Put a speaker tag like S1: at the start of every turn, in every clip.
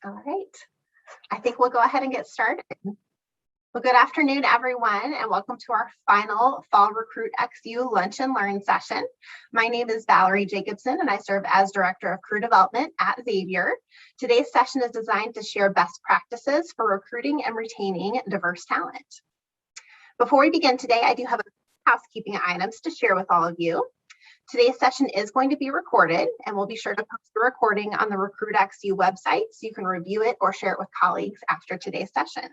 S1: All right, I think we'll go ahead and get started. Well, good afternoon, everyone, and welcome to our final Fall Recruit XU Lunch and Learn session. My name is Valerie Jacobson, and I serve as Director of Career Development at Xavier. Today's session is designed to share best practices for recruiting and retaining diverse talent. Before we begin today, I do have a housekeeping items to share with all of you. Today's session is going to be recorded, and we'll be sure to post the recording on the Recruit XU website so you can review it or share it with colleagues after today's session.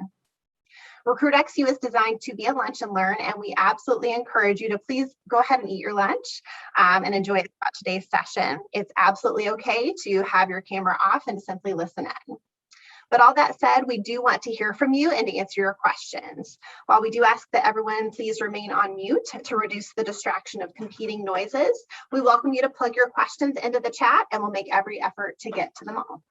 S1: Recruit XU is designed to be a lunch and learn, and we absolutely encourage you to please go ahead and eat your lunch and enjoy today's session. It's absolutely okay to have your camera off and simply listen in. But all that said, we do want to hear from you and to answer your questions. While we do ask that everyone please remain on mute to reduce the distraction of competing noises, we welcome you to plug your questions into the chat, and we'll make every effort to get to them all.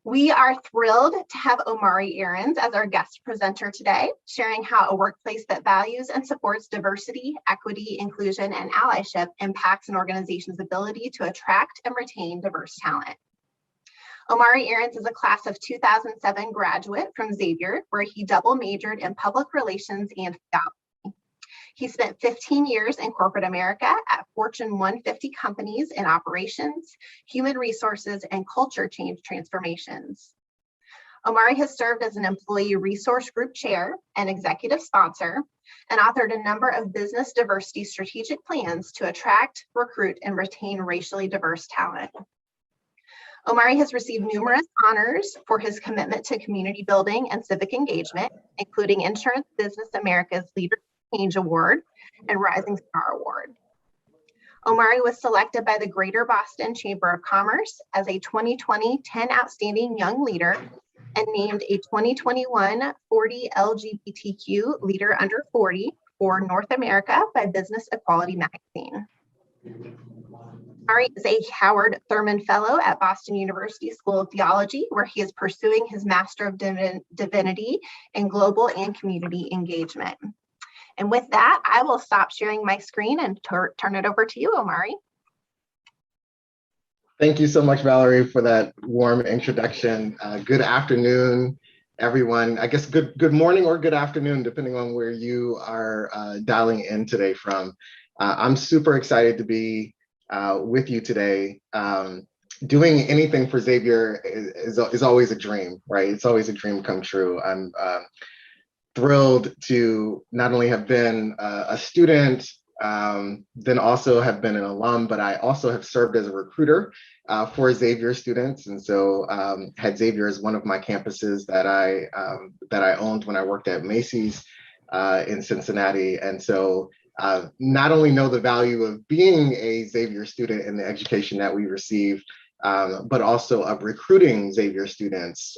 S1: We are thrilled to have Omari Aarons as our guest presenter today, sharing how a workplace that values and supports diversity, equity, inclusion, and allyship impacts an organization's ability to attract and retain diverse talent. Omari Aarons is a class of 2007 graduate from Xavier, where he double majored in public relations and theology. He spent 15 years in corporate America at Fortune 150 companies in operations, human resources, and culture change transformations. Omari has served as an employee resource group chair and executive sponsor, and authored a number of business diversity strategic plans to attract, recruit, and retain racially diverse talent. Omari has received numerous honors for his commitment to community building and civic engagement, including Insurance Business America's Leader Change Award and Rising Star Award. Omari was selected by the Greater Boston Chamber of Commerce as a 2020 10 Outstanding Young Leader and named a 2021 40 LGBTQ Leader Under 40 for North America by Business Equality Magazine. Omari is a Howard Thurman Fellow at Boston University School of Theology, where he is pursuing his Master of Divinity in Global and Community Engagement. And with that, I will stop sharing my screen and turn it over to you, Omari.
S2: Thank you so much, Valerie, for that warm introduction. Good afternoon, everyone. I guess good morning or good afternoon, depending on where you are dialing in today from. I'm super excited to be with you today. Doing anything for Xavier is always a dream, right? It's always a dream come true. I'm thrilled to not only have been a student, then also have been an alum, but I also have served as a recruiter for Xavier students. And so had Xavier as one of my campuses that I owned when I worked at Macy's in Cincinnati. And so not only know the value of being a Xavier student and the education that we receive, but also of recruiting Xavier students.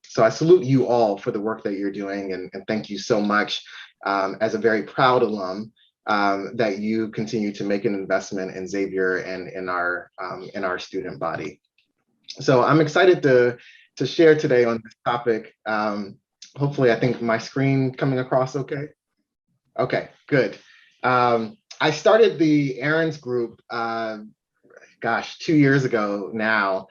S2: So I salute you all for the work that you're doing, and thank you so much as a very proud alum that you continue to make an investment in Xavier and in our student body. So I'm excited to share today on this topic. Hopefully, I think my screen coming across okay? Okay, good. I started the Aarons group 2 years ago now,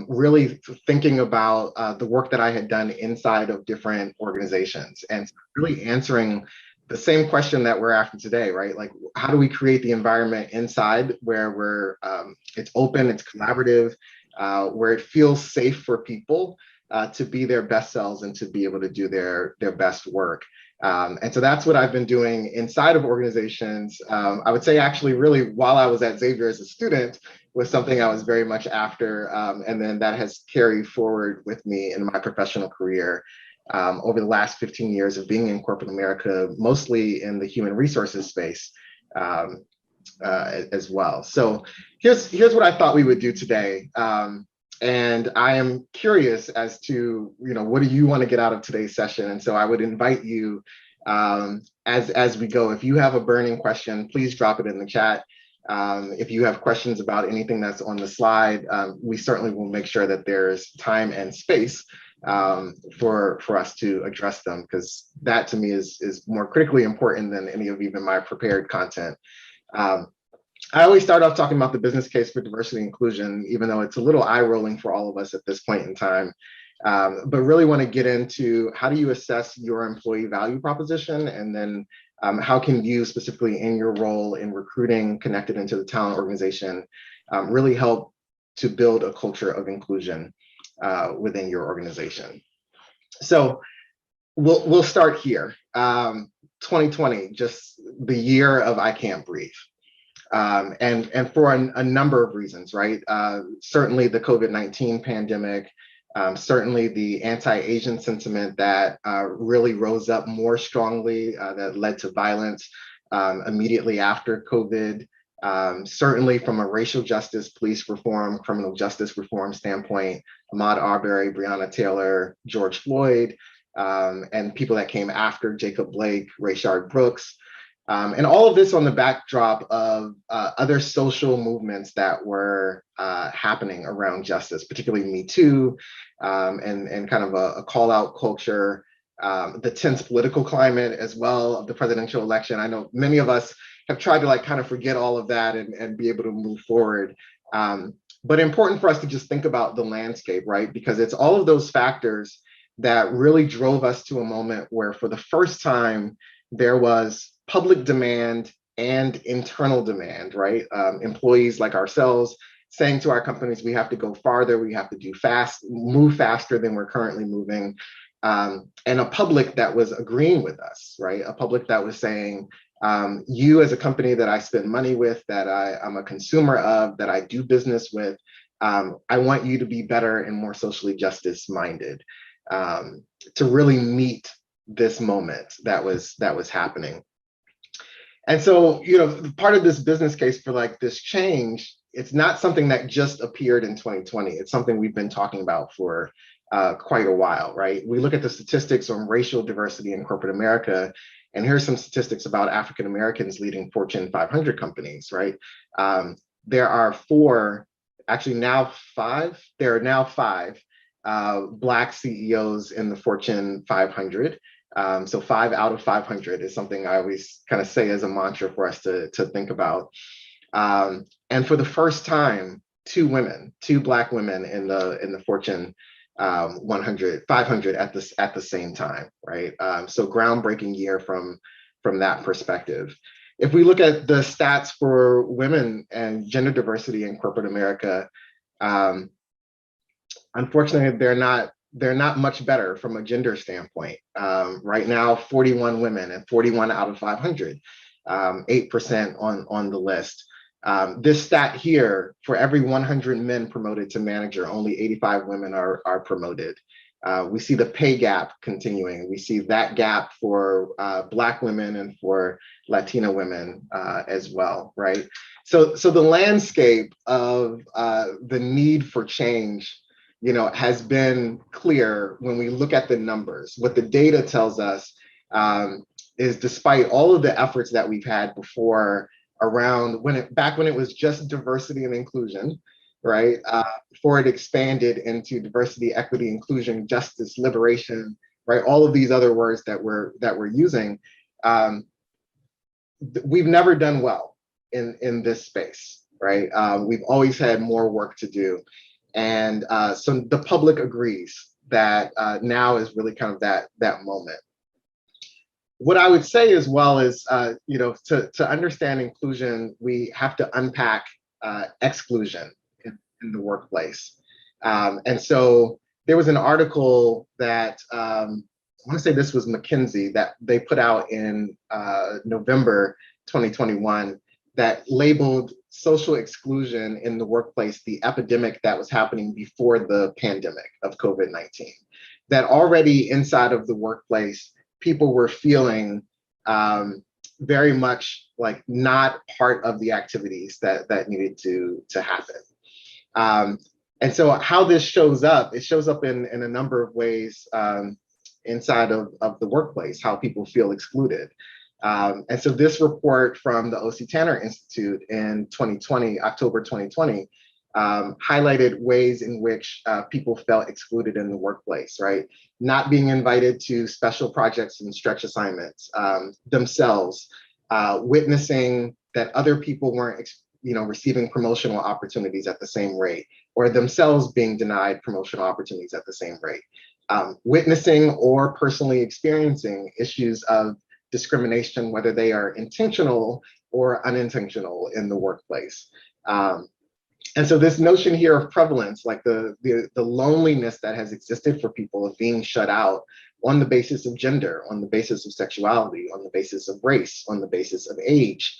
S2: really thinking about the work that I had done inside of different organizations and really answering the same question that we're after today, right? Like, how do we create the environment inside where it's open, it's collaborative, where it feels safe for people to be their best selves and to be able to do their best work. And so that's what I've been doing inside of organizations. I would say actually really while I was at Xavier as a student was something I was very much after. And then that has carried forward with me in my professional career over the last 15 years of being in corporate America, mostly in the human resources space as well. So here's what I thought we would do today. And I am curious as to, what do you want to get out of today's session? And so I would invite you as we go, if you have a burning question, please drop it in the chat. If you have questions about anything that's on the slide, we certainly will make sure that there's time and space for us to address them, because that to me is more critically important than any of even my prepared content. I always start off talking about the business case for diversity and inclusion, even though it's a little eye rolling for all of us at this point in time. But really want to get into how do you assess your employee value proposition, and then how can you specifically in your role in recruiting connected into the talent organization really help to build a culture of inclusion within your organization. So we'll start here. 2020, just the year of I Can't Breathe. And for a number of reasons, right? Certainly the COVID-19 pandemic, certainly the anti-Asian sentiment that really rose up more strongly, that led to violence immediately after COVID. Certainly from a racial justice, police reform, criminal justice reform standpoint, Ahmaud Arbery, Breonna Taylor, George Floyd, and people that came after Jacob Blake, Rayshard Brooks. And all of this on the backdrop of other social movements that were happening around justice, particularly Me Too, and kind of a call out culture, the tense political climate as well of the presidential election. I know many of us have tried to kind of forget all of that and be able to move forward. But important for us to just think about the landscape, right? Because it's all of those factors that really drove us to a moment where for the first time, there was public demand and internal demand, right? Employees like ourselves saying to our companies, we have to go farther, we have to move faster than we're currently moving. And a public that was agreeing with us, right? A public that was saying, you as a company that I spend money with, that I'm a consumer of, that I do business with, I want you to be better and more socially justice minded to really meet this moment that was happening. And so, part of this business case for this change, it's not something that just appeared in 2020. It's something we've been talking about for quite a while, right? We look at the statistics on racial diversity in corporate America, and here's some statistics about African Americans leading Fortune 500 companies, right? There are now five Black CEOs in the Fortune 500. So 5 out of 500 is something I always kind of say as a mantra for us to think about. And for the first time, two Black women in the Fortune 500 at the same time, right? So groundbreaking year from that perspective. If we look at the stats for women and gender diversity in corporate America, unfortunately, they're not much better from a gender standpoint. Right now, 41 women and 41 out of 500, 8% on the list. This stat here, for every 100 men promoted to manager, only 85 women are promoted. We see the pay gap continuing. We see that gap for Black women and for Latina women as well, right? So the landscape of the need for change has been clear when we look at the numbers. What the data tells us is despite all of the efforts that we've had before around back when it was just diversity and inclusion, right? Before it expanded into diversity, equity, inclusion, justice, liberation, right? All of these other words that we're using, we've never done well in this space, right? We've always had more work to do. And so the public agrees that now is really kind of that moment. What I would say as well is, to understand inclusion, we have to unpack exclusion in the workplace. And so there was an article that I want to say this was McKinsey that they put out in November 2021 that labeled social exclusion in the workplace the epidemic that was happening before the pandemic of COVID-19. That already inside of the workplace, people were feeling very much like not part of the activities that needed to happen. And so how this shows up, it shows up in a number of ways inside of the workplace, how people feel excluded. And so this report from the O.C. Tanner Institute in October 2020, highlighted ways in which people felt excluded in the workplace, right? Not being invited to special projects and stretch assignments themselves, witnessing that other people weren't receiving promotional opportunities at the same rate, or themselves being denied promotional opportunities at the same rate. Witnessing or personally experiencing issues of discrimination, whether they are intentional or unintentional in the workplace. And so this notion here of prevalence, like the loneliness that has existed for people of being shut out on the basis of gender, on the basis of sexuality, on the basis of race, on the basis of age,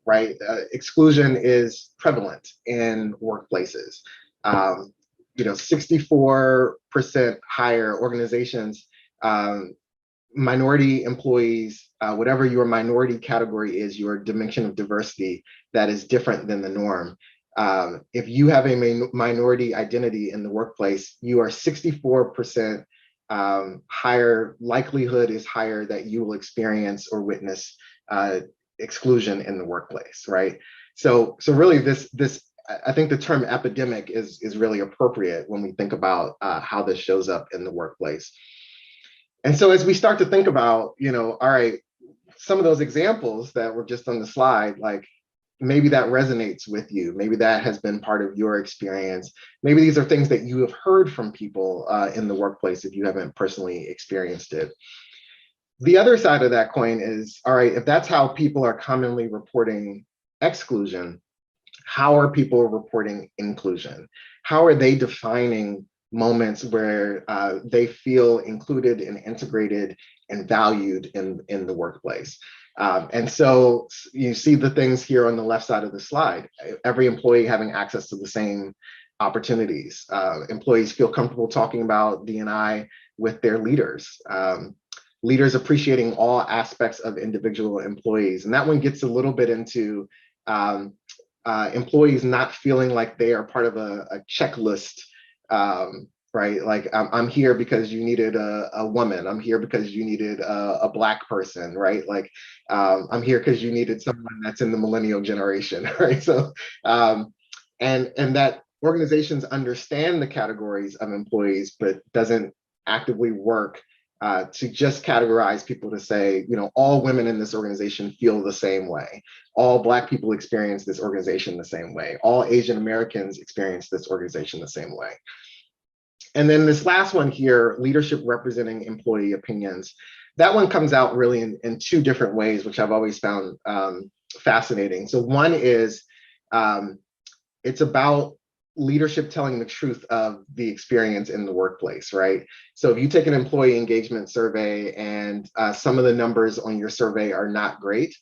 S2: right? Exclusion is prevalent in workplaces. 64% higher organizations, minority employees, whatever your minority category is, your dimension of diversity that is different than the norm. If you have a minority identity in the workplace, you are 64% higher, likelihood is higher that you will experience or witness exclusion in the workplace, right? So really this I think the term epidemic is really appropriate when we think about how this shows up in the workplace. And so as we start to think about, all right, some of those examples that were just on the slide, like maybe that resonates with you. Maybe that has been part of your experience. Maybe these are things that you have heard from people in the workplace if you haven't personally experienced it. The other side of that coin is, all right, if that's how people are commonly reporting exclusion, how are people reporting inclusion? How are they defining moments where they feel included and integrated and valued in the workplace? And so you see the things here on the left side of the slide. Every employee having access to the same opportunities. Employees feel comfortable talking about D&I with their leaders. Leaders appreciating all aspects of individual employees. And that one gets a little bit into employees not feeling like they are part of a checklist, right? Like I'm here because you needed a woman. I'm here because you needed a Black person, right? Like I'm here because you needed someone that's in the millennial generation, right? So, and that organizations understand the categories of employees, but doesn't actively work to just categorize people to say, all women in this organization feel the same way. All Black people experience this organization the same way. All Asian Americans experience this organization the same way. And then this last one here, leadership representing employee opinions. That one comes out really in two different ways, which I've always found fascinating. So one is, it's about leadership telling the truth of the experience in the workplace, right? So if you take an employee engagement survey and some of the numbers on your survey are not great,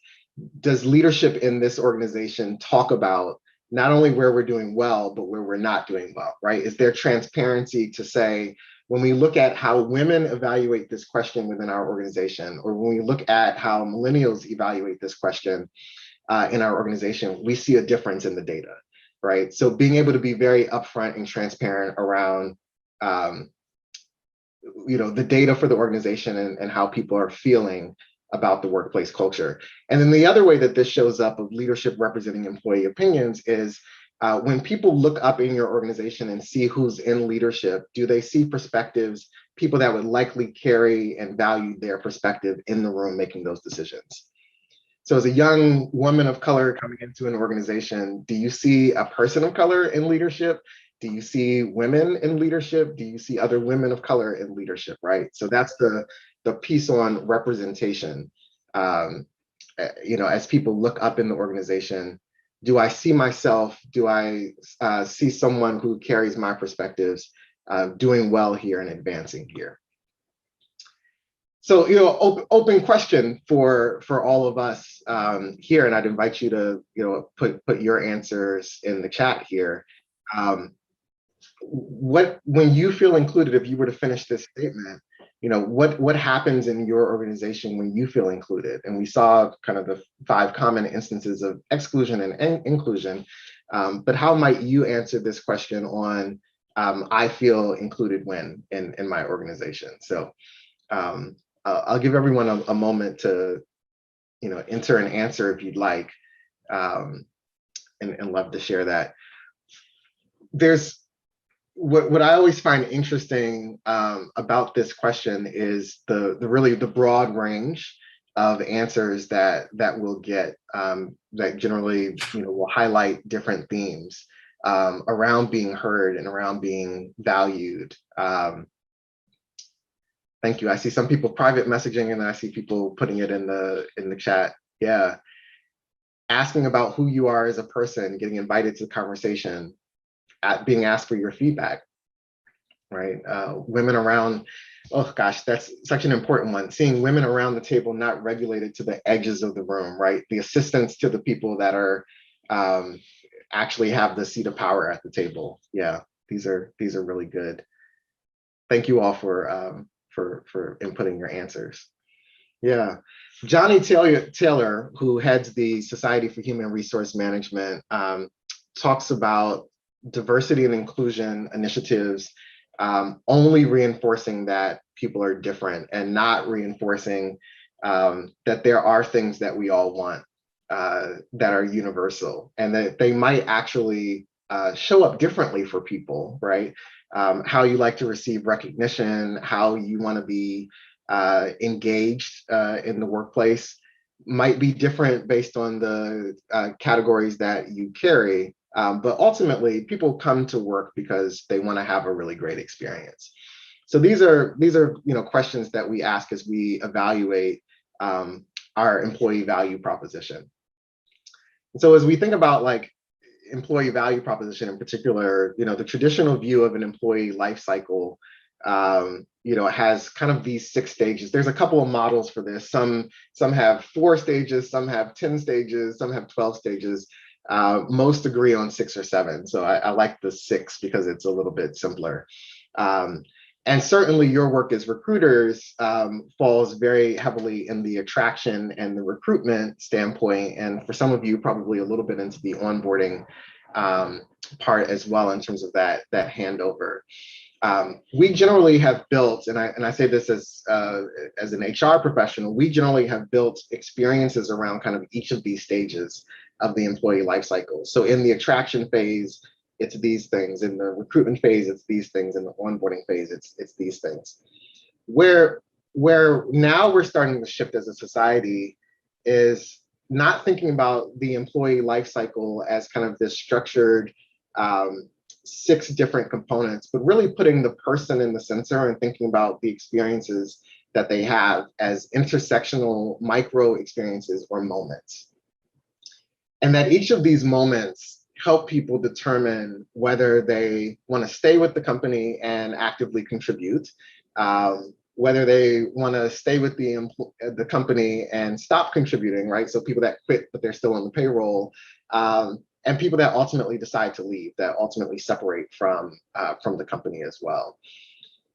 S2: does leadership in this organization talk about not only where we're doing well, but where we're not doing well, right? Is there transparency to say, when we look at how women evaluate this question within our organization, or when we look at how millennials evaluate this question in our organization, we see a difference in the data, right? So being able to be very upfront and transparent around the data for the organization and how people are feeling about the workplace culture. And then the other way that this shows up of leadership representing employee opinions is when people look up in your organization and see who's in leadership, do they see perspectives, people that would likely carry and value their perspective in the room making those decisions? So as a young woman of color coming into an organization, do you see a person of color in leadership? Do you see women in leadership? Do you see other women of color in leadership, right? So that's the piece on representation. As people look up in the organization, do I see myself? Do I see someone who carries my perspectives doing well here and advancing here? So, open question for all of us here, and I'd invite you to, put your answers in the chat here. When you feel included, if you were to finish this statement, what happens in your organization when you feel included? And we saw kind of the 5 common instances of exclusion and inclusion, but how might you answer this question on I feel included when in my organization? So I'll give everyone a moment to enter an answer if you'd like, and love to share that. There's what I always find interesting about this question is the broad range of answers that we'll get that generally, will highlight different themes around being heard and around being valued. Thank you. I see some people private messaging, and then I see people putting it in the chat. Yeah. Asking about who you are as a person, getting invited to the conversation, being asked for your feedback, right? Women around, oh gosh, that's such an important one. Seeing women around the table not regulated to the edges of the room, right? The assistance to the people that are actually have the seat of power at the table. Yeah, these are really good. Thank you all for inputting your answers. Yeah, Johnny Taylor, who heads the Society for Human Resource Management, talks about diversity and inclusion initiatives only reinforcing that people are different and not reinforcing that there are things that we all want that are universal, and that they might actually show up differently for people, right? How you like to receive recognition, how you want to be engaged in the workplace might be different based on the categories that you carry. But ultimately, people come to work because they want to have a really great experience. So these are questions that we ask as we evaluate our employee value proposition. So as we think about like employee value proposition in particular, the traditional view of an employee life cycle, has kind of these 6 stages. There's a couple of models for this. Some have 4 stages, some have 10 stages, some have 12 stages. Most agree on 6 or 7. So I like the 6 because it's a little bit simpler. And certainly your work as recruiters falls very heavily in the attraction and the recruitment standpoint. And for some of you, probably a little bit into the onboarding part as well in terms of that handover. We generally have built, and I say this as an HR professional, we generally have built experiences around kind of each of these stages of the employee life cycle. So in the attraction phase, it's these things. In the recruitment phase, it's these things. In the onboarding phase, it's these things. Where now we're starting to shift as a society is not thinking about the employee life cycle as kind of this structured 6 different components, but really putting the person in the center and thinking about the experiences that they have as intersectional micro experiences or moments. And that each of these moments help people determine whether they want to stay with the company and actively contribute, whether they want to stay with the company and stop contributing, right? So people that quit, but they're still on the payroll, and people that ultimately decide to leave, that ultimately separate from the company as well.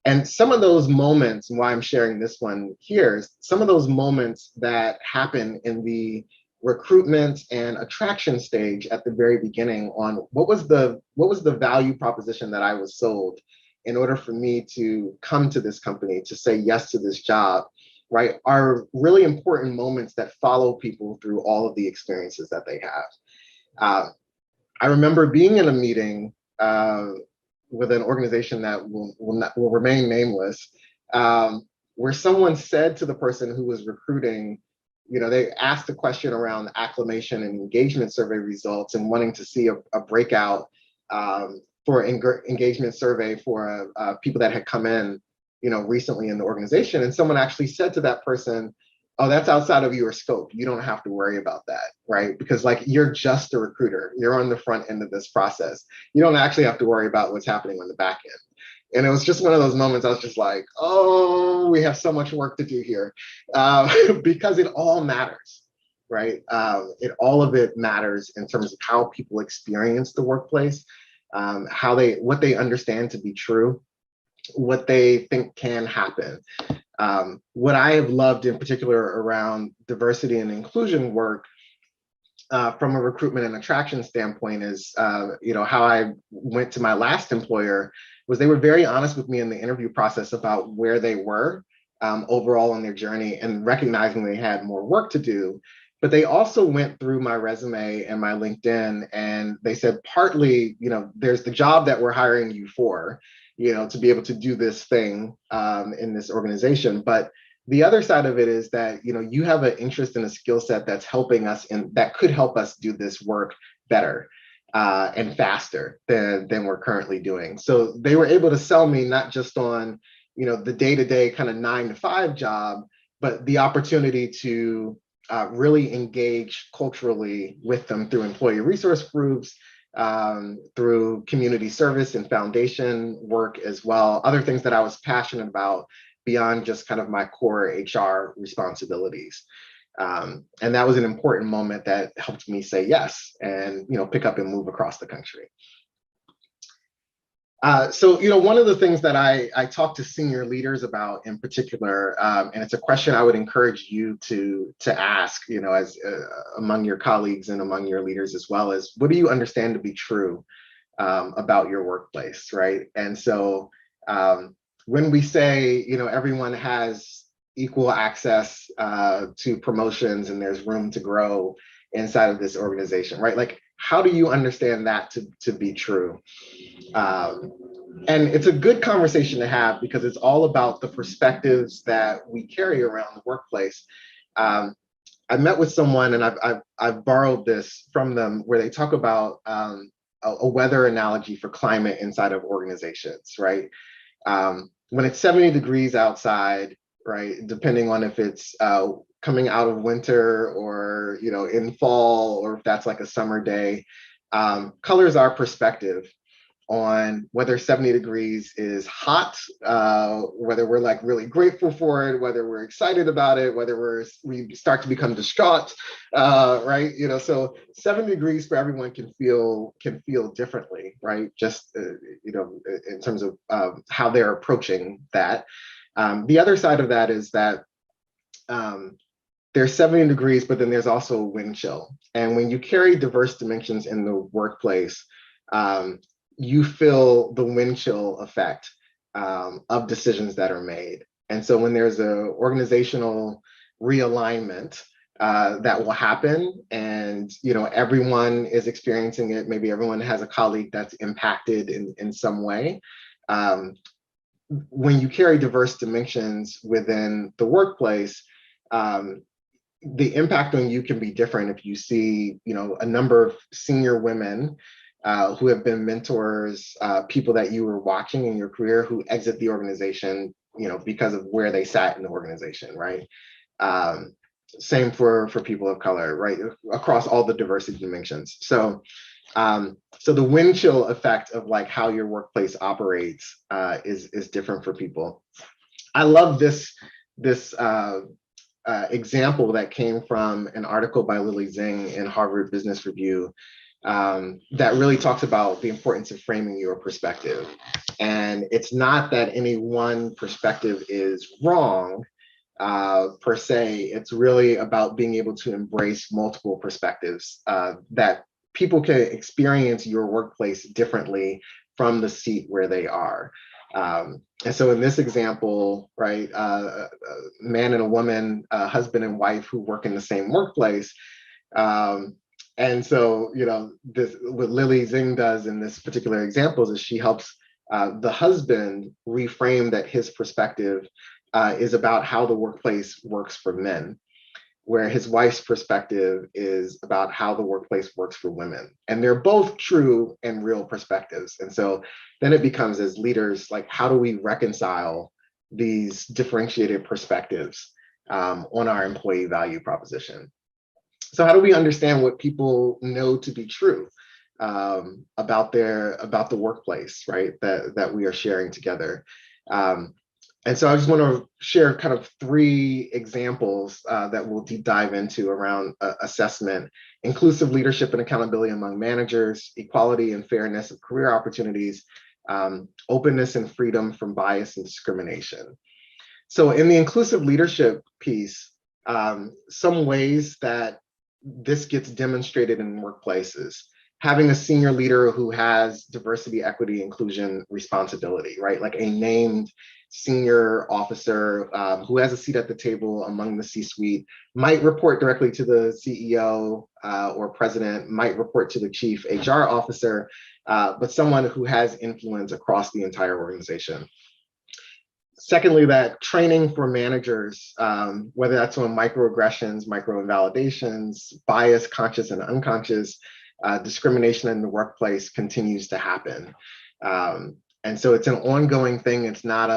S2: And some of those moments, and why I'm sharing this one here, is some of those moments that happen in the recruitment and attraction stage at the very beginning on what was the value proposition that I was sold in order for me to come to this company, to say yes to this job, right, are really important moments that follow people through all of the experiences that they have. I remember being in a meeting with an organization that will remain nameless, where someone said to the person who was recruiting, they asked a question around acclimation and engagement survey results and wanting to see a breakout for engagement survey for people that had come in, recently in the organization. And someone actually said to that person, "Oh, that's outside of your scope. You don't have to worry about that," right? Because like you're just a recruiter. You're on the front end of this process. You don't actually have to worry about what's happening on the back end. And it was just one of those moments I was just like, oh, we have so much work to do here, because it all matters, right? All of it matters in terms of how people experience the workplace, what they understand to be true, what they think can happen. What I have loved in particular around diversity and inclusion work from a recruitment and attraction standpoint is, how I went to my last employer was they were very honest with me in the interview process about where they were overall on their journey and recognizing they had more work to do. But they also went through my resume and my LinkedIn and they said, partly, there's the job that we're hiring you for, to be able to do this thing in this organization. But The other side of it is that, you have an interest in a skill set that's helping us and that could help us do this work better and faster than we're currently doing. So they were able to sell me not just on, the day-to-day kind of 9 to 5 job, but the opportunity to really engage culturally with them through employee resource groups, through community service and foundation work as well, other things that I was passionate about beyond just kind of my core HR responsibilities. And that was an important moment that helped me say yes and, pick up and move across the country. So, one of the things that I talk to senior leaders about in particular, and it's a question I would encourage you to ask, as among your colleagues and among your leaders as well, is what do you understand to be true about your workplace, right? And so when we say, everyone has equal access to promotions and there's room to grow inside of this organization, right? Like, how do you understand that to be true? And it's a good conversation to have because it's all about the perspectives that we carry around the workplace. I met with someone and I've borrowed this from them where they talk about a weather analogy for climate inside of organizations, right? When it's 70 degrees outside, right, depending on if it's coming out of winter or, in fall, or if that's like a summer day, colors our perspective on whether 70 degrees is hot, whether we're like really grateful for it, whether we're excited about it, whether we start to become distraught, right? So 70 degrees for everyone can feel differently, right? Just in terms of how they're approaching that. The other side of that is that there's 70 degrees, but then there's also wind chill. And when you carry diverse dimensions in the workplace, you feel the wind chill effect of decisions that are made. And so when there's an organizational realignment that will happen and everyone is experiencing it, maybe everyone has a colleague that's impacted in some way. When you carry diverse dimensions within the workplace, the impact on you can be different if you see a number of senior women who have been mentors, people that you were watching in your career who exit the organization, because of where they sat in the organization, right? Same for people of color, right? Across all the diversity dimensions. So the wind chill effect of like how your workplace operates is different for people. I love this example that came from an article by Lily Zing in Harvard Business Review that really talks about the importance of framing your perspective. And it's not that any one perspective is wrong per se, it's really about being able to embrace multiple perspectives that people can experience your workplace differently from the seat where they are. And so in this example, right, a man and a woman, husband and wife who work in the same workplace. And so, what Lily Zing does in this particular example is she helps the husband reframe that his perspective is about how the workplace works for men, where his wife's perspective is about how the workplace works for women. And they're both true and real perspectives. And so then it becomes, as leaders, like, how do we reconcile these differentiated perspectives on our employee value proposition? So how do we understand what people know to be true about the workplace, right? That we are sharing together. And so I just want to share kind of 3 examples that we'll deep dive into around assessment: inclusive leadership and accountability among managers, equality and fairness of career opportunities, openness and freedom from bias and discrimination. So in the inclusive leadership piece, some ways that this gets demonstrated in workplaces: having a senior leader who has diversity, equity, inclusion responsibility, right? Like a named senior officer who has a seat at the table among the C-suite, might report directly to the CEO or president, might report to the chief HR officer, but someone who has influence across the entire organization. Secondly, that training for managers, whether that's on microaggressions, micro-invalidations, bias, conscious and unconscious, discrimination in the workplace continues to happen. And so it's an ongoing thing. It's not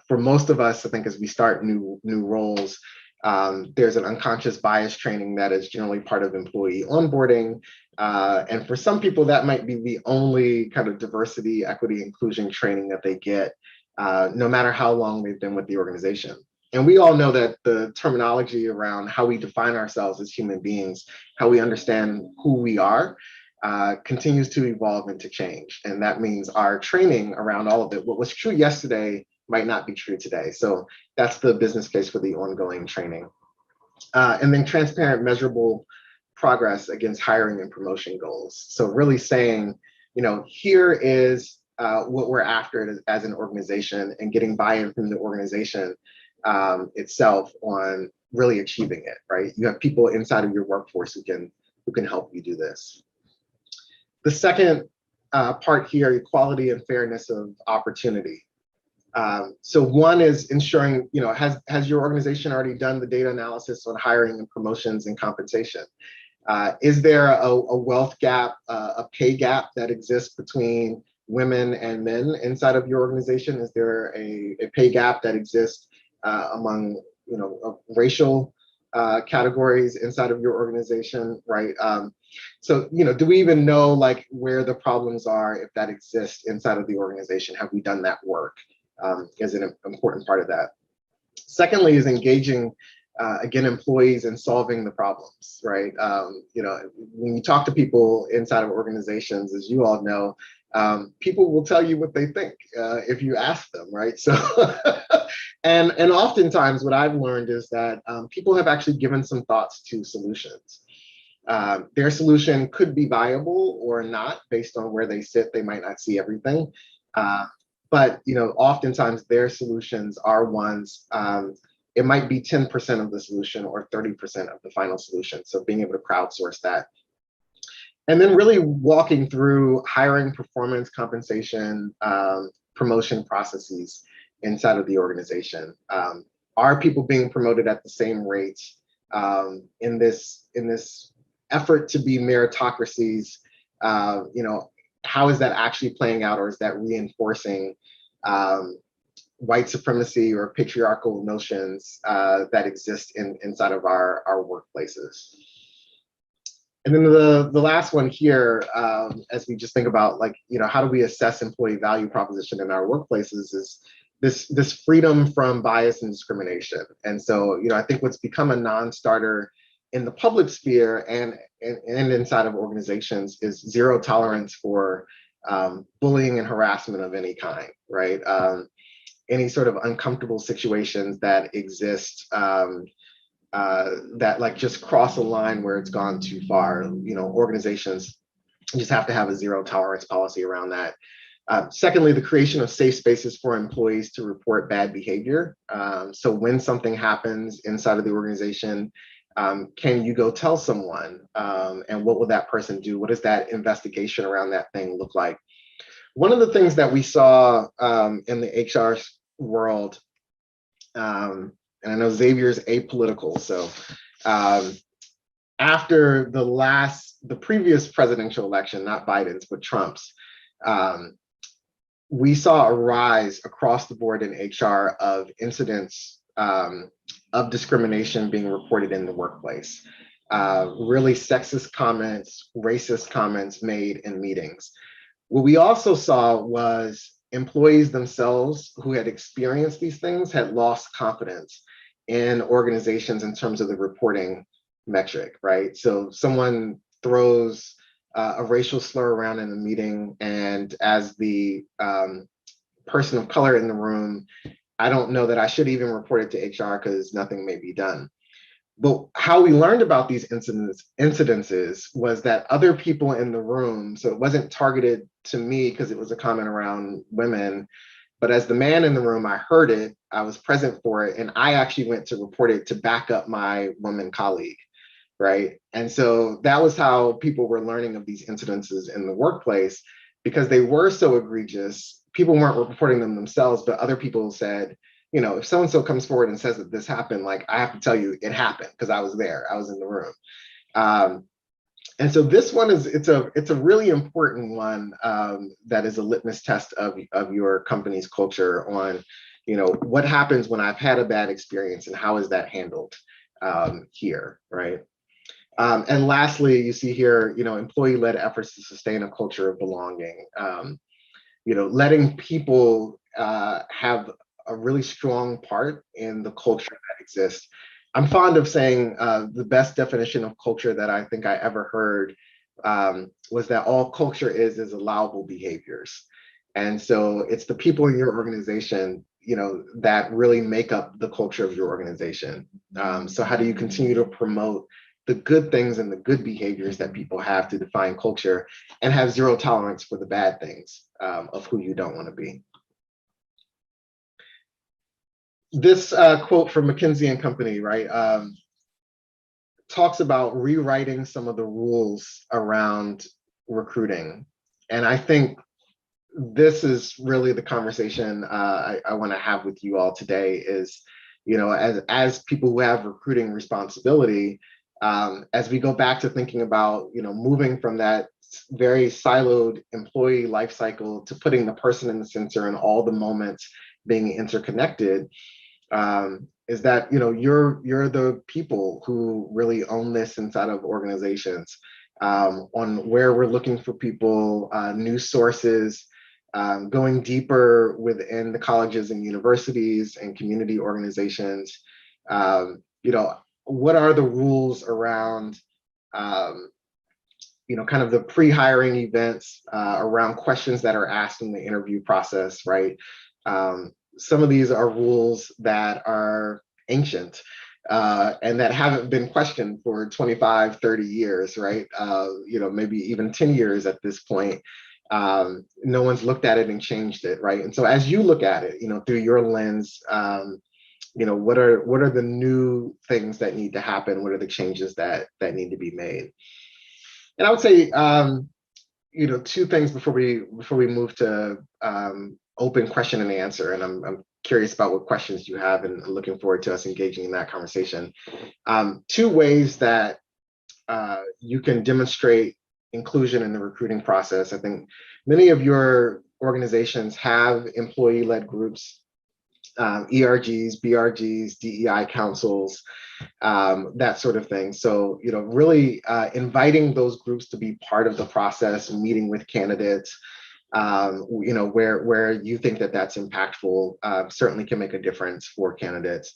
S2: for most of us, I think as we start new roles, there's an unconscious bias training that is generally part of employee onboarding. And for some people, that might be the only kind of diversity, equity, inclusion training that they get, no matter how long they've been with the organization. And we all know that the terminology around how we define ourselves as human beings, how we understand who we are, continues to evolve and to change. And that means our training around all of it, what was true yesterday might not be true today. So that's the business case for the ongoing training. And then transparent, measurable progress against hiring and promotion goals. So really saying, here is what we're after as an organization, and getting buy-in from the organization itself on really achieving it, right? You have people inside of your workforce who can help you do this. The second part here, equality and fairness of opportunity. So one is ensuring, has your organization already done the data analysis on hiring and promotions and compensation? Is there a wealth gap, a pay gap that exists between women and men inside of your organization? Is there a pay gap that exists among, racial categories inside of your organization, right? So, do we even know where the problems are, if that exists inside of the organization? Have we done that work? Is an important part of that. Secondly is engaging, again, employees in solving the problems, right? When you talk to people inside of organizations, as you all know, people will tell you what they think if you ask them, right? So, and oftentimes what I've learned is that people have actually given some thoughts to solutions. Their solution could be viable or not based on where they sit. They might not see everything. But oftentimes their solutions are ones, it might be 10% of the solution or 30% of the final solution. So being able to crowdsource that. And then really walking through hiring, performance, compensation, promotion processes inside of the organization. Are people being promoted at the same rates in this effort to be meritocracies? How is that actually playing out, or is that reinforcing white supremacy or patriarchal notions that exist inside of our workplaces? And then the last one here, as we just think about how do we assess employee value proposition in our workplaces, is this freedom from bias and discrimination. And so, I think what's become a non-starter in the public sphere and inside of organizations is zero tolerance for bullying and harassment of any kind, right? Any sort of uncomfortable situations that exist that just cross a line where it's gone too far. Organizations just have to have a zero tolerance policy around that. Secondly, the creation of safe spaces for employees to report bad behavior. So when something happens inside of the organization, can you go tell someone? And what will that person do? What does that investigation around that thing look like? One of the things that we saw in the HR world, and I know Xavier's apolitical, so after the previous presidential election, not Biden's, but Trump's, we saw a rise across the board in HR of incidents of discrimination being reported in the workplace. Really sexist comments, racist comments made in meetings. What we also saw was employees themselves who had experienced these things had lost confidence in organizations in terms of the reporting metric, right? So someone throws a racial slur around in a meeting, and as the person of color in the room, I don't know that I should even report it to HR because nothing may be done. But how we learned about these incidences was that other people in the room, so it wasn't targeted to me because it was a comment around women, but as the man in the room, I heard it, I was present for it, and I actually went to report it to back up my woman colleague, right? And so that was how people were learning of these incidences in the workplace. because they were so egregious, people weren't reporting them themselves, but other people said, if so-and-so comes forward and says that this happened, like, I have to tell you it happened because I was there, I was in the room. And so this one it's a really important one, that is a litmus test of your company's culture on, what happens when I've had a bad experience and how is that handled here, right? And lastly, you see here, employee-led efforts to sustain a culture of belonging. Letting people have a really strong part in the culture that exists. I'm fond of saying the best definition of culture that I think I ever heard was that all culture is allowable behaviors. And so it's the people in your organization, that really make up the culture of your organization. So how do you continue to promote the good things and the good behaviors that people have to define culture, and have zero tolerance for the bad things of who you don't want to be? This quote from McKinsey and Company, right, talks about rewriting some of the rules around recruiting. And I think this is really the conversation I want to have with you all today is, as people who have recruiting responsibility, as we go back to thinking about, moving from that very siloed employee life cycle to putting the person in the center and all the moments being interconnected, is that you're the people who really own this inside of organizations, on where we're looking for people, news sources, going deeper within the colleges and universities and community organizations. What are the rules around kind of the pre-hiring events, around questions that are asked in the interview process, right? Some of these are rules that are ancient and that haven't been questioned for 25, 30 years, right? Maybe even 10 years at this point. No one's looked at it and changed it, right? And so as you look at it, through your lens, what are the new things that need to happen? What are the changes that need to be made? And I would say, two things before we move to open question and answer. And I'm curious about what questions you have, and looking forward to us engaging in that conversation. Two ways that you can demonstrate inclusion in the recruiting process. I think many of your organizations have employee-led groups, ERGs, BRGs, DEI councils, that sort of thing. So, really inviting those groups to be part of the process, meeting with candidates, where you think that that's impactful, certainly can make a difference for candidates.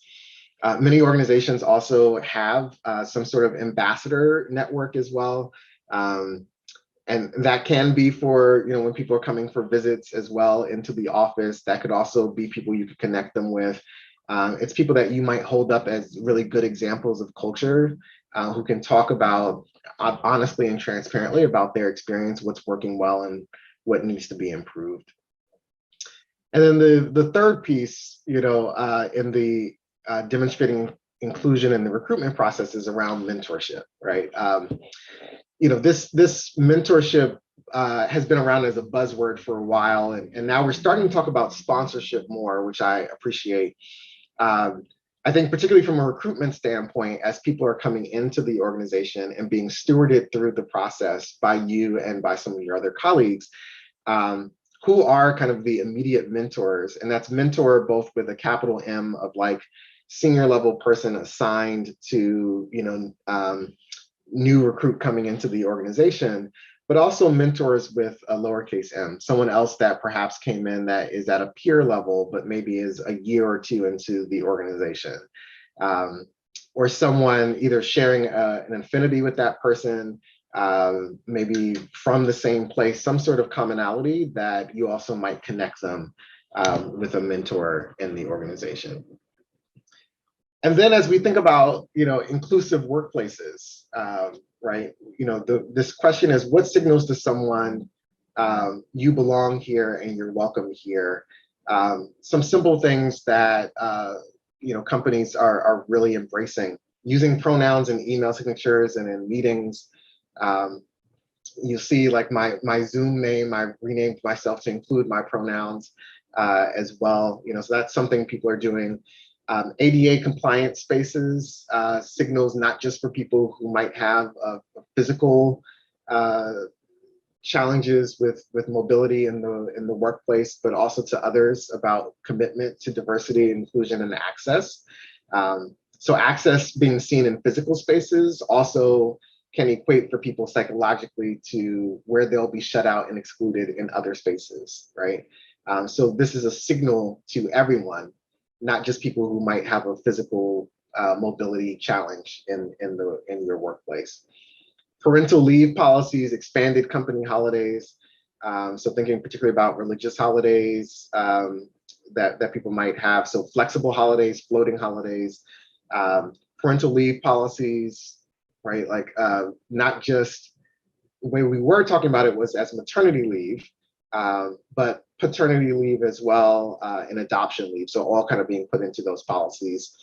S2: Many organizations also have some sort of ambassador network as well. And that can be for, when people are coming for visits as well into the office. That could also be people you could connect them with. It's people that you might hold up as really good examples of culture, who can talk about honestly and transparently about their experience, what's working well and what needs to be improved. And then the third piece, in the demonstrating inclusion in the recruitment process is around mentorship, right? This mentorship has been around as a buzzword for a while, and now we're starting to talk about sponsorship more, which I appreciate. I think particularly from a recruitment standpoint, as people are coming into the organization and being stewarded through the process by you and by some of your other colleagues, who are kind of the immediate mentors, and that's mentor both with a capital M of like senior level person assigned to, new recruit coming into the organization, but also mentors with a lowercase m, someone else that perhaps came in that is at a peer level, but maybe is a year or two into the organization, or someone either sharing an affinity with that person, maybe from the same place, some sort of commonality that you also might connect them with a mentor in the organization. And then as we think about, inclusive workplaces, right? This question is, what signals to someone you belong here and you're welcome here? Some simple things that, companies are really embracing, using pronouns in email signatures and in meetings, You see like my Zoom name, I renamed myself to include my pronouns as well. So that's something people are doing. ADA compliant spaces, signals not just for people who might have a physical challenges with mobility in the workplace, but also to others about commitment to diversity, inclusion, and access. So access being seen in physical spaces also can equate for people psychologically to where they'll be shut out and excluded in other spaces, right? So this is a signal to everyone, not just people who might have a physical mobility challenge in your workplace. Parental leave policies, expanded company holidays. So thinking particularly about religious holidays that people might have. So flexible holidays, floating holidays, parental leave policies, right? Like not just the way we were talking about it was as maternity leave, but paternity leave as well, and adoption leave. So all kind of being put into those policies.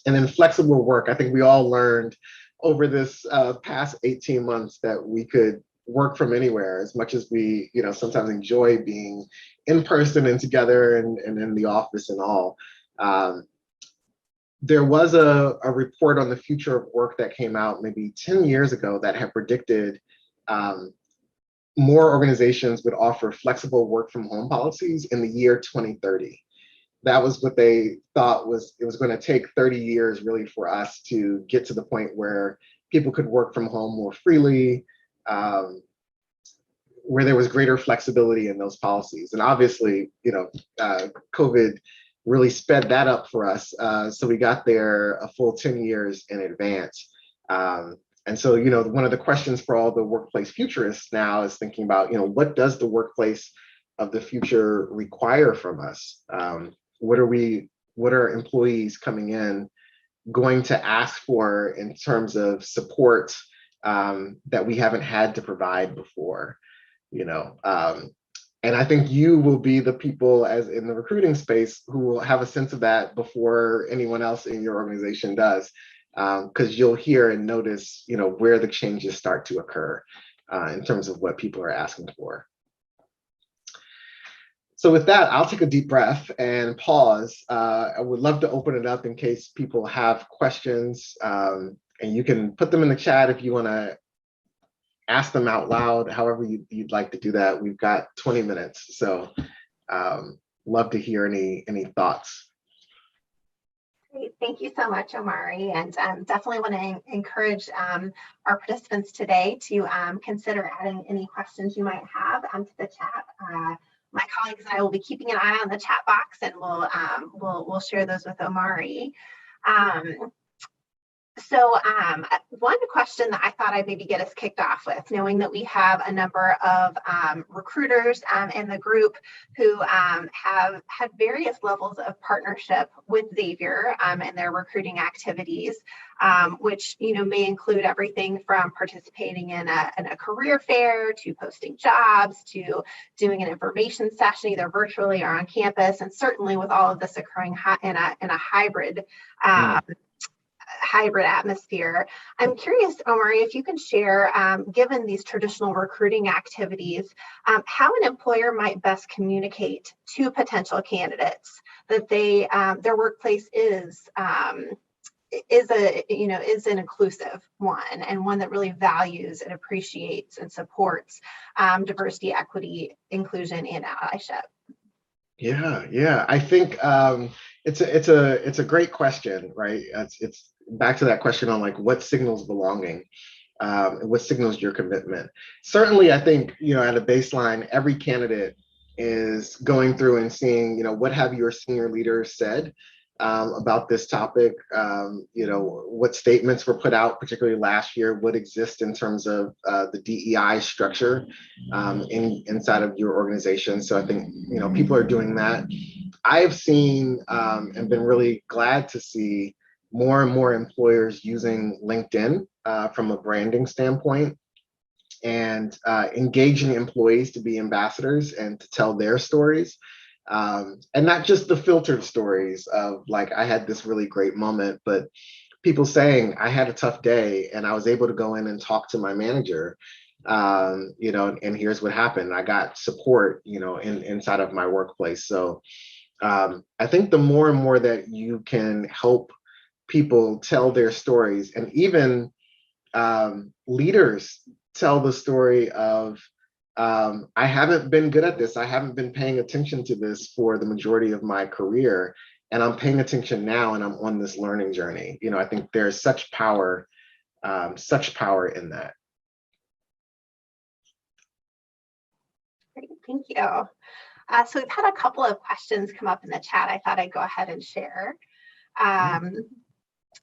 S2: And then flexible work. I think we all learned over this past 18 months that we could work from anywhere, as much as we, sometimes enjoy being in person and together and in the office and all. There was a report on the future of work that came out maybe 10 years ago that had predicted more organizations would offer flexible work from home policies in the year 2030. That was what they thought it was going to take 30 years really for us to get to the point where people could work from home more freely, where there was greater flexibility in those policies. And obviously, COVID really sped that up for us. So we got there a full 10 years in advance. And so, one of the questions for all the workplace futurists now is thinking about, what does the workplace of the future require from us? What are employees coming in going to ask for in terms of support that we haven't had to provide before? And I think you will be the people, as in the recruiting space, who will have a sense of that before anyone else in your organization does, because you'll hear and notice, where the changes start to occur in terms of what people are asking for. So with that, I'll take a deep breath and pause. I would love to open it up in case people have questions, and you can put them in the chat if you want to ask them out loud, however you'd like to do that. We've got 20 minutes, so love to hear any thoughts.
S1: Great. Thank you so much, Omari. And definitely want to encourage our participants today to consider adding any questions you might have to the chat. My colleagues and I will be keeping an eye on the chat box, and we'll share those with Omari. So one question that I thought I'd maybe get us kicked off with, knowing that we have a number of recruiters in the group who have had various levels of partnership with Xavier and their recruiting activities, which may include everything from participating in a career fair to posting jobs to doing an information session either virtually or on campus, and certainly with all of this occurring in a hybrid atmosphere. I'm curious, Omari, if you can share, given these traditional recruiting activities, how an employer might best communicate to potential candidates that their workplace is an inclusive one, and one that really values and appreciates and supports diversity, equity, inclusion, and allyship.
S2: Yeah. I think it's a great question, right? It's back to that question on like what signals belonging, and what signals your commitment. Certainly, I think at a baseline, every candidate is going through and seeing what have your senior leaders said about this topic. What statements were put out, particularly last year, what exists in terms of the DEI structure inside of your organization. So I think people are doing that. I've seen and been really glad to see more and more employers using LinkedIn from a branding standpoint, and engaging employees to be ambassadors and to tell their stories. And not just the filtered stories of like, I had this really great moment, but people saying, I had a tough day and I was able to go in and talk to my manager you know, and here's what happened. I got support, you know, inside of my workplace. So I think the more and more that you can help people tell their stories, and even leaders tell the story of, I haven't been good at this. I haven't been paying attention to this for the majority of my career. And I'm paying attention now and I'm on this learning journey. You know, I think there's such power in that.
S1: Great, thank you. So we've had a couple of questions come up in the chat. I thought I'd go ahead and share.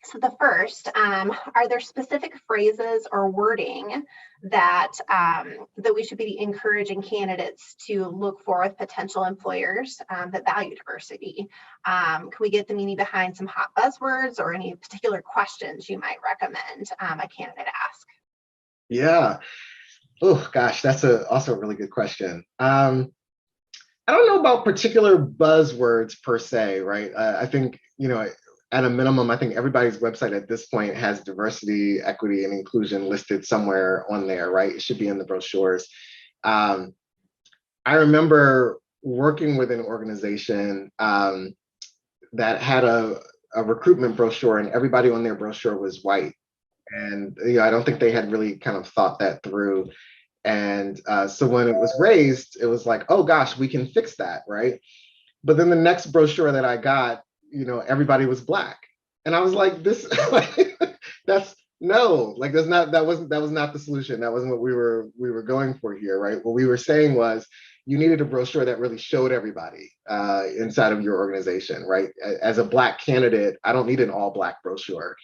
S1: So the first, are there specific phrases or wording that that we should be encouraging candidates to look for with potential employers that value diversity? Can we get the meaning behind some hot buzzwords or any particular questions you might recommend a candidate ask?
S2: Yeah. Oh gosh, that's also a really good question. I don't know about particular buzzwords per se, right? I think, you know, at a minimum, I think everybody's website at this point has diversity, equity, and inclusion listed somewhere on there, right? It should be in the brochures. I remember working with an organization that had a recruitment brochure, and everybody on their brochure was white. And you know, I don't think they had really kind of thought that through. And so when it was raised, it was like, oh gosh, we can fix that, right? But then the next brochure that I got, you know, everybody was Black. And I was like, this, that's no, like that was not the solution. That wasn't what we were going for here, right? What we were saying was you needed a brochure that really showed everybody inside of your organization, right? As a Black candidate, I don't need an all Black brochure,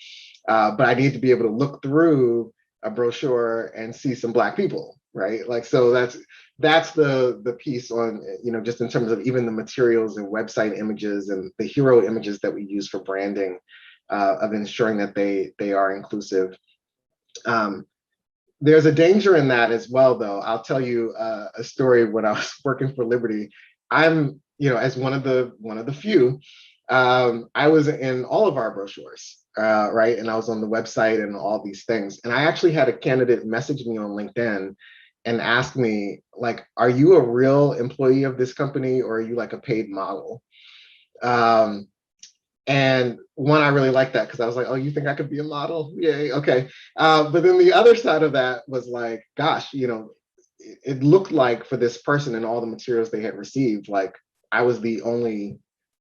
S2: but I need to be able to look through a brochure and see some Black people, right? Like, so that's the piece on, you know, just in terms of even the materials and website images and the hero images that we use for branding, of ensuring that they are inclusive. There's a danger in that as well, though. I'll tell you a story. When I was working for Liberty, I'm, you know, as one of the few, I was in all of our brochures, right? And I was on the website and all these things. And I actually had a candidate message me on LinkedIn and ask me, like, are you a real employee of this company or are you like a paid model? And one, I really liked that because I was like, oh, you think I could be a model? Yay, okay. But then the other side of that was like, gosh, you know, it looked like for this person and all the materials they had received, like I was the only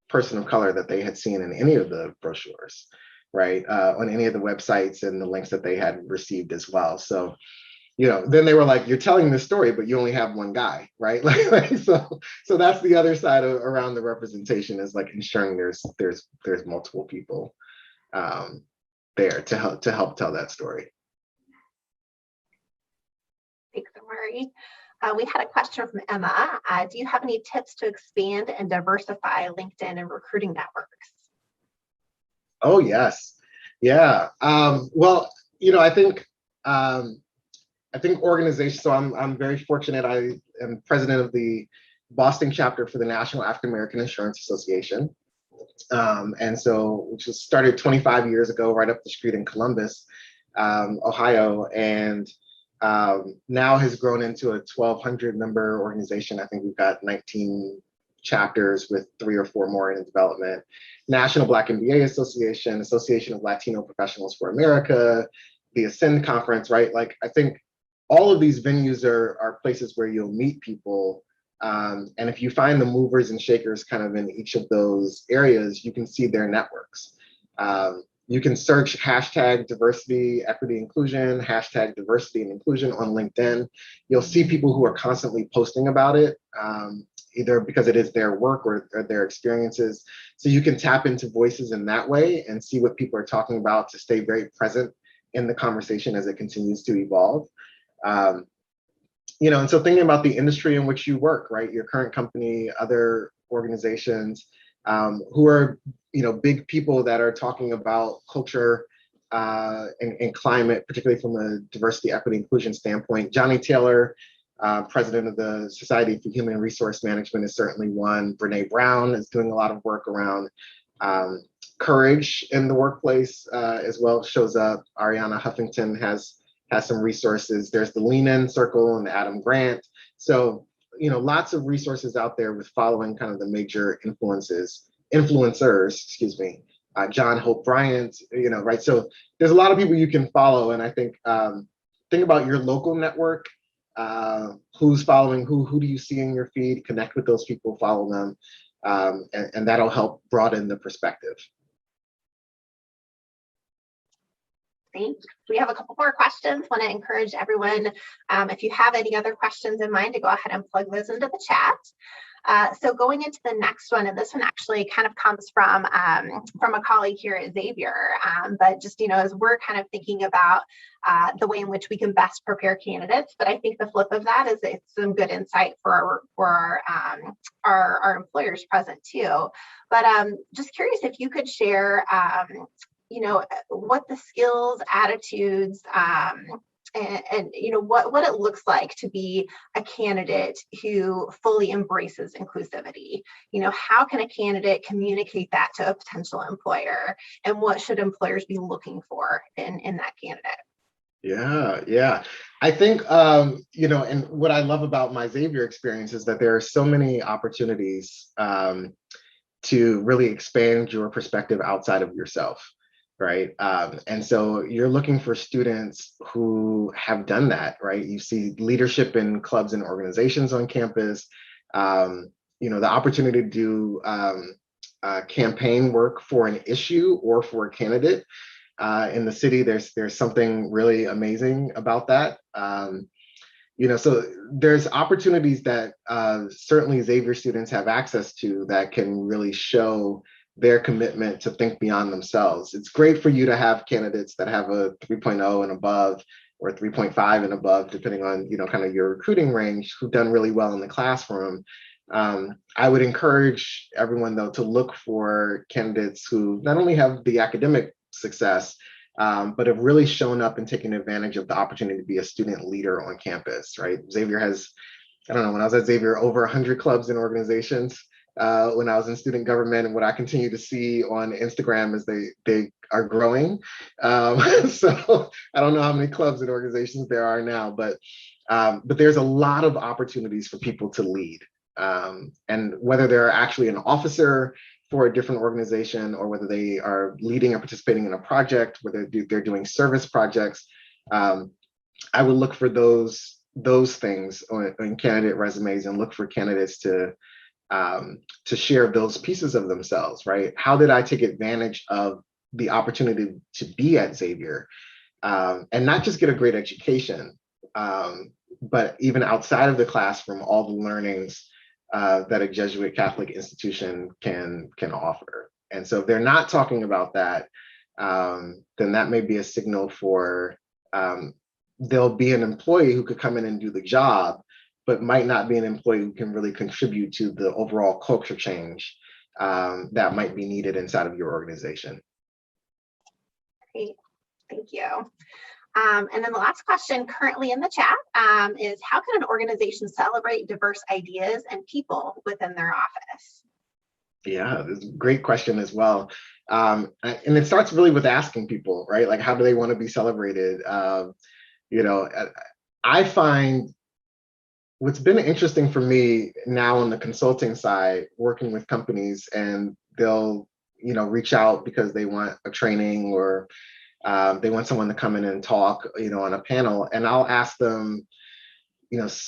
S2: person of color that they had seen in any of the brochures, right? On any of the websites and the links that they had received as well. So, you know, then they were like, you're telling this story, but you only have one guy, right? So that's the other side of around the representation, is like ensuring there's multiple people there to help tell that story.
S1: Thanks, Omari. We had a question from Emma. Do you have any tips to expand and diversify LinkedIn and recruiting networks?
S2: Oh, yes. Yeah. Well, you know, I think organizations, so I'm very fortunate. I am president of the Boston chapter for the National African American Insurance Association. And so, which was started 25 years ago, right up the street in Columbus, Ohio, and now has grown into a 1,200 member organization. I think we've got 19 chapters with 3 or 4 more in development. National Black MBA Association, Association of Latino Professionals for America, the Ascend Conference, right? Like, I think all of these venues are places where you'll meet people. And if you find the movers and shakers kind of in each of those areas, you can see their networks. You can search hashtag diversity, equity, inclusion, hashtag diversity and inclusion on LinkedIn. You'll see people who are constantly posting about it, either because it is their work or their experiences. So you can tap into voices in that way and see what people are talking about to stay very present in the conversation as it continues to evolve. You know, and so thinking about the industry in which you work, right? Your current company, other organizations who are, you know, big people that are talking about culture and climate, particularly from a diversity, equity, inclusion standpoint. Johnny Taylor, president of the Society for Human Resource Management, is certainly one. Brene Brown is doing a lot of work around courage in the workplace as well, shows up. Ariana Huffington has has some resources. There's the Lean In Circle and the Adam Grant. So, lots of resources out there with following kind of the major influencers, excuse me, John Hope Bryant, right? So there's a lot of people you can follow. And I think about your local network, who's following who do you see in your feed, connect with those people, follow them, and that'll help broaden the perspective.
S1: Thanks. We have a couple more questions. Want to encourage everyone, if you have any other questions in mind, to go ahead and plug those into the chat. So going into the next one, and this one actually kind of comes from a colleague here at Xavier, but just, as we're kind of thinking about the way in which we can best prepare candidates, but I think the flip of that is it's some good insight for our employers present too. But just curious if you could share what the skills, attitudes, and what it looks like to be a candidate who fully embraces inclusivity. How can a candidate communicate that to a potential employer, and what should employers be looking for in that candidate?
S2: Yeah. I think, and what I love about my Xavier experience is that there are so many opportunities to really expand your perspective outside of yourself. Right. And so you're looking for students who have done that, right? You see leadership in clubs and organizations on campus, the opportunity to do campaign work for an issue or for a candidate in the city. There's something really amazing about that. So there's opportunities that certainly Xavier students have access to that can really show their commitment to think beyond themselves. It's great for you to have candidates that have a 3.0 and above, or 3.5 and above, depending on, kind of your recruiting range, who've done really well in the classroom. I would encourage everyone, though, to look for candidates who not only have the academic success, but have really shown up and taken advantage of the opportunity to be a student leader on campus, right? Xavier has, when I was at Xavier, over 100 clubs and organizations. When I was in student government, and what I continue to see on Instagram is they are growing. So I don't know how many clubs and organizations there are now, but there's a lot of opportunities for people to lead. And whether they're actually an officer for a different organization, or whether they are leading or participating in a project, whether they're doing service projects, I would look for those things on candidate resumes, and look for candidates to share those pieces of themselves, right? How did I take advantage of the opportunity to be at Xavier, and not just get a great education, but even outside of the classroom, all the learnings that a Jesuit Catholic institution can offer. And so if they're not talking about that, then that may be a signal for there'll be an employee who could come in and do the job, but might not be an employee who can really contribute to the overall culture change that might be needed inside of your organization.
S1: Great, thank you. And then the last question currently in the chat is, how can an organization celebrate diverse ideas and people within their office?
S2: Yeah, this is a great question as well. And it starts really with asking people, right? Like, how do they want to be celebrated? I find what's been interesting for me now on the consulting side, working with companies, and they'll, reach out because they want a training, or they want someone to come in and talk, on a panel, and I'll ask them,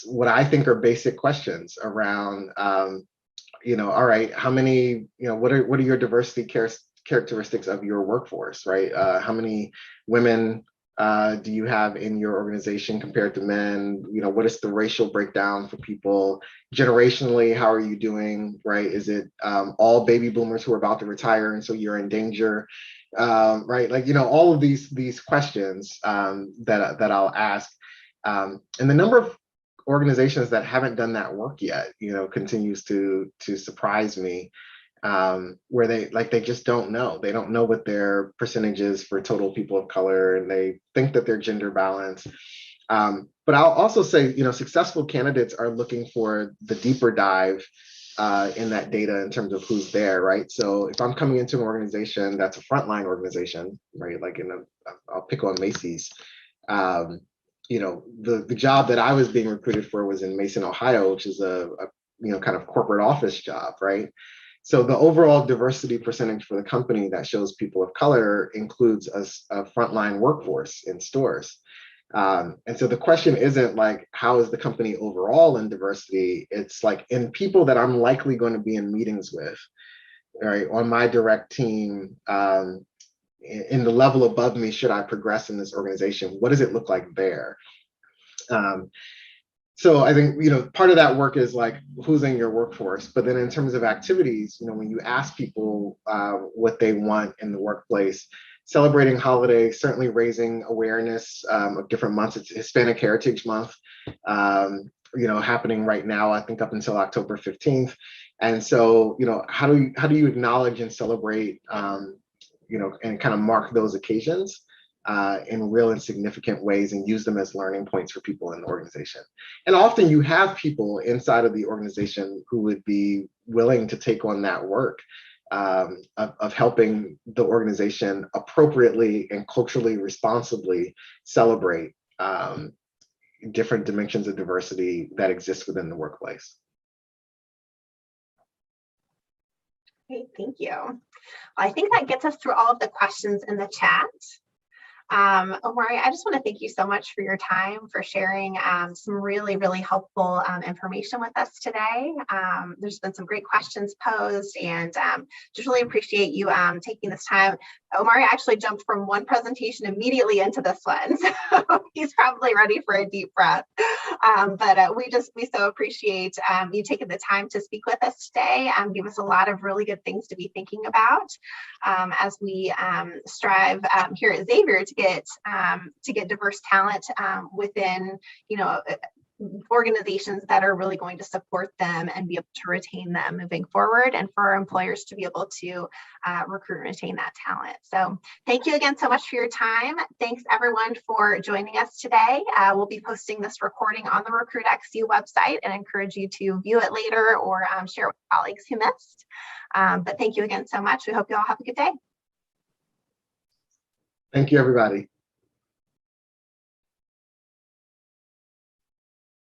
S2: what I think are basic questions around, all right, how many, what are your diversity characteristics of your workforce, right? How many women do you have in your organization compared to men? What is the racial breakdown for people? Generationally, how are you doing, right? Is it all baby boomers who are about to retire, and so you're in danger, right? Like, all of these questions that I'll ask. And the number of organizations that haven't done that work yet, continues to surprise me. Where they just don't know. They don't know what their percentage is for total people of color, and they think that they're gender balanced. But I'll also say, successful candidates are looking for the deeper dive in that data in terms of who's there, right? So if I'm coming into an organization that's a frontline organization, right, like I'll pick on Macy's, the job that I was being recruited for was in Mason, Ohio, which is a kind of corporate office job, right? So the overall diversity percentage for the company that shows people of color includes a frontline workforce in stores. And so the question isn't like, how is the company overall in diversity? It's like in people that I'm likely going to be in meetings with, right, on my direct team, in the level above me, should I progress in this organization? What does it look like there? So I think, part of that work is like who's in your workforce, but then in terms of activities, when you ask people what they want in the workplace, celebrating holidays, certainly raising awareness of different months. It's Hispanic Heritage Month, happening right now, I think up until October 15th. And so, how do you acknowledge and celebrate, and kind of mark those occasions in real and significant ways and use them as learning points for people in the organization. And often you have people inside of the organization who would be willing to take on that work of helping the organization appropriately and culturally responsibly celebrate different dimensions of diversity that exist within the workplace.
S1: Great, thank you. I think that gets us through all of the questions in the chat. Omari, I just want to thank you so much for your time, for sharing some really, really helpful information with us today. There's been some great questions posed, and just really appreciate you taking this time. Omari actually jumped from one presentation immediately into this one, so he's probably ready for a deep breath. But we so appreciate you taking the time to speak with us today, give us a lot of really good things to be thinking about as we strive here at Xavier to get diverse talent within, organizations that are really going to support them and be able to retain them moving forward, and for our employers to be able to recruit and retain that talent. So thank you again so much for your time. Thanks everyone for joining us today. We'll be posting this recording on the RecruitXU website and encourage you to view it later or share with colleagues who missed. But thank you again so much. We hope you all have a good day.
S2: Thank you, everybody.